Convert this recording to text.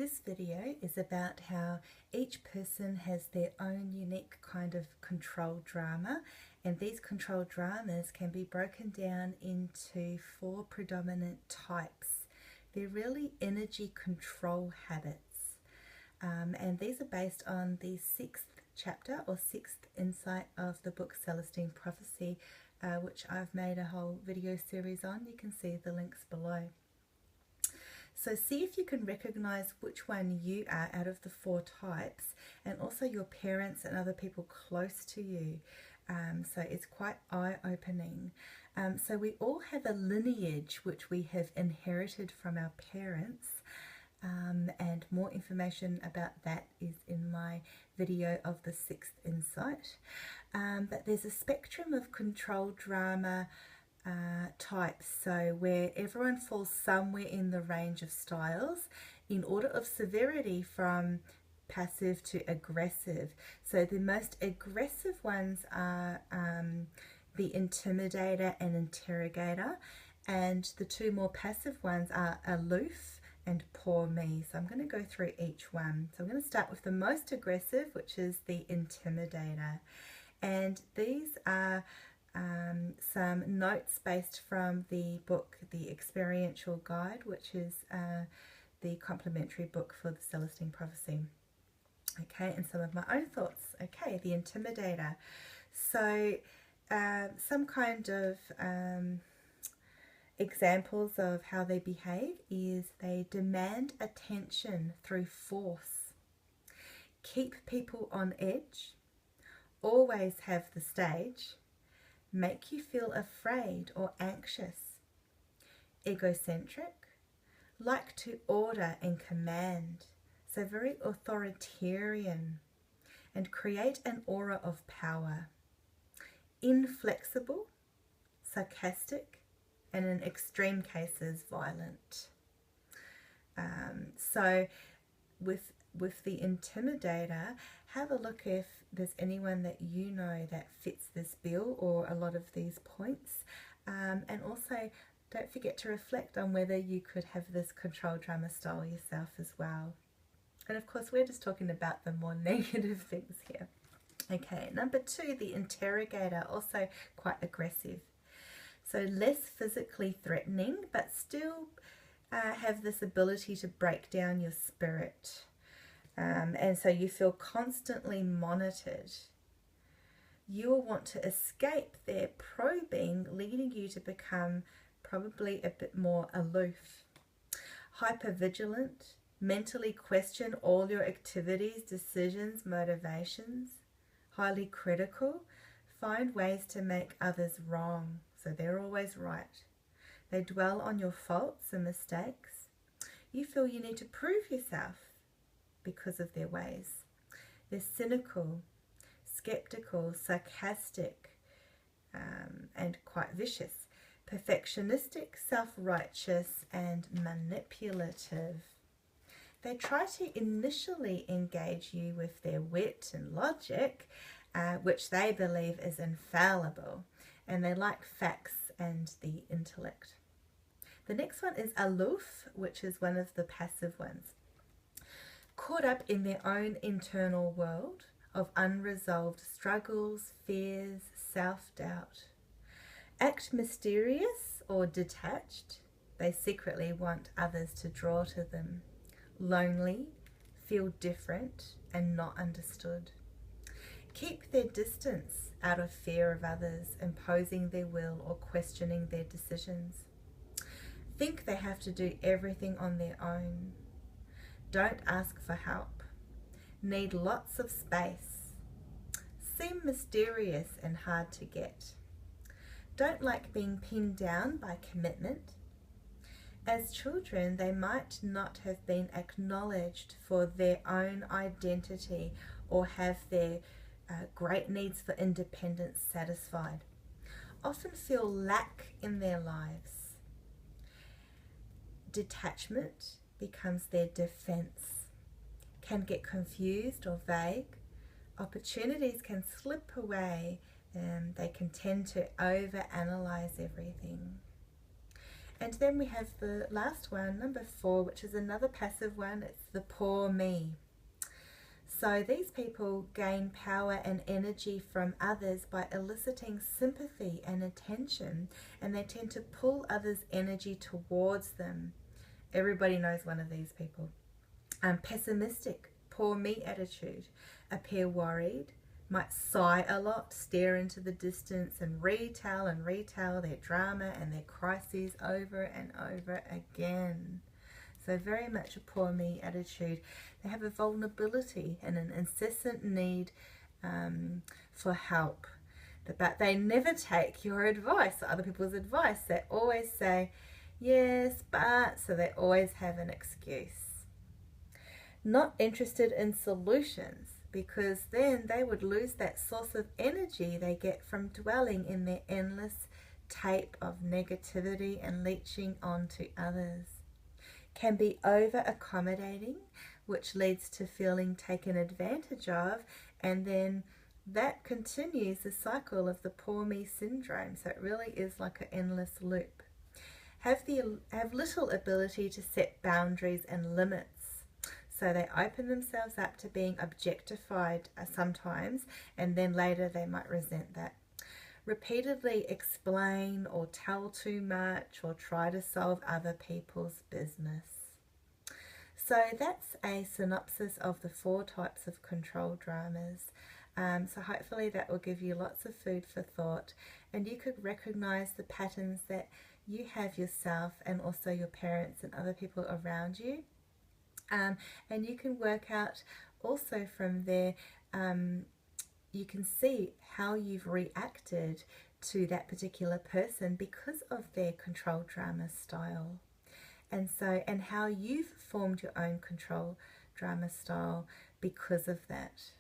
This video is about how each person has their own unique kind of control drama, and these control dramas can be broken down into 4 predominant types. They're really energy control habits, and these are based on the 6th chapter or 6th insight of the book Celestine Prophecy, which I've made a whole video series on. You can see the links below. So see if you can recognize which one you are out of the 4 types, and also your parents and other people close to you. So it's quite eye-opening. So we all have a lineage which we have inherited from our parents, and more information about that is in my video of the 6th insight. But there's a spectrum of control drama types, so where everyone falls somewhere in the range of styles in order of severity from passive to aggressive. So the most aggressive ones are the Intimidator and Interrogator, and the 2 more passive ones are Aloof and Poor Me. So I'm going to go through each one. So I'm going to start with the most aggressive, which is the Intimidator, and these are some notes based from the book The Experiential Guide, which is the complementary book for the Celestine Prophecy. Okay, and some of my own thoughts. Okay, the Intimidator. So some kind of examples of how they behave is they demand attention through force, keep people on edge, always have the stage, make you feel afraid or anxious, egocentric, like to order and command, so very authoritarian, and create an aura of power, inflexible, sarcastic, and in extreme cases violent. So with the Intimidator, have a look if there's anyone that you know that fits this bill or a lot of these points, and also don't forget to reflect on whether you could have this control drama style yourself as well. And of course we're just talking about the more negative things here. Okay, number 2, the Interrogator, also quite aggressive. So less physically threatening, but still have this ability to break down your spirit. And so you feel constantly monitored. You will want to escape their probing, leading you to become probably a bit more aloof. Hypervigilant, mentally question all your activities, decisions, motivations. Highly critical, find ways to make others wrong, so they're always right. They dwell on your faults and mistakes. You feel you need to prove yourself because of their ways. They're cynical, skeptical, sarcastic, and quite vicious. Perfectionistic, self-righteous, and manipulative. They try to initially engage you with their wit and logic, which they believe is infallible, and they like facts and the intellect. The next one is Aloof, which is one of the passive ones. Caught up in their own internal world of unresolved struggles, fears, self-doubt. Act mysterious or detached. They secretly want others to draw to them. Lonely, feel different and not understood. Keep their distance out of fear of others imposing their will or questioning their decisions. Think they have to do everything on their own. Don't ask for help. Need lots of space. Seem mysterious and hard to get. Don't like being pinned down by commitment. As children, they might not have been acknowledged for their own identity or have their great needs for independence satisfied. Often feel lack in their lives. Detachment becomes their defense. Can get confused or vague. Opportunities can slip away, and they can tend to overanalyze everything. And then we have the last one, number 4, which is another passive one. It's the poor me. So these people gain power and energy from others by eliciting sympathy and attention, and they tend to pull others' energy towards them. Everybody knows one of these people. Pessimistic, poor me attitude, appear worried, might sigh a lot, stare into the distance and retell their drama and their crises over and over again. So very much a poor me attitude. They have a vulnerability and an incessant need for help. But they never take your advice or other people's advice. They always say, yes, but, so they always have an excuse. Not interested in solutions, because then they would lose that source of energy they get from dwelling in their endless tape of negativity and leeching onto others. Can be over accommodating, which leads to feeling taken advantage of, and then that continues the cycle of the poor me syndrome. So it really is like an endless loop. Have little ability to set boundaries and limits. So they open themselves up to being objectified sometimes, and then later they might resent that. Repeatedly explain or tell too much or try to solve other people's business. So that's a synopsis of the 4 types of control dramas. So hopefully that will give you lots of food for thought, and you could recognize the patterns that you have yourself and also your parents and other people around you. And you can work out also from there, you can see how you've reacted to that particular person because of their control drama style. And how you've formed your own control drama style because of that.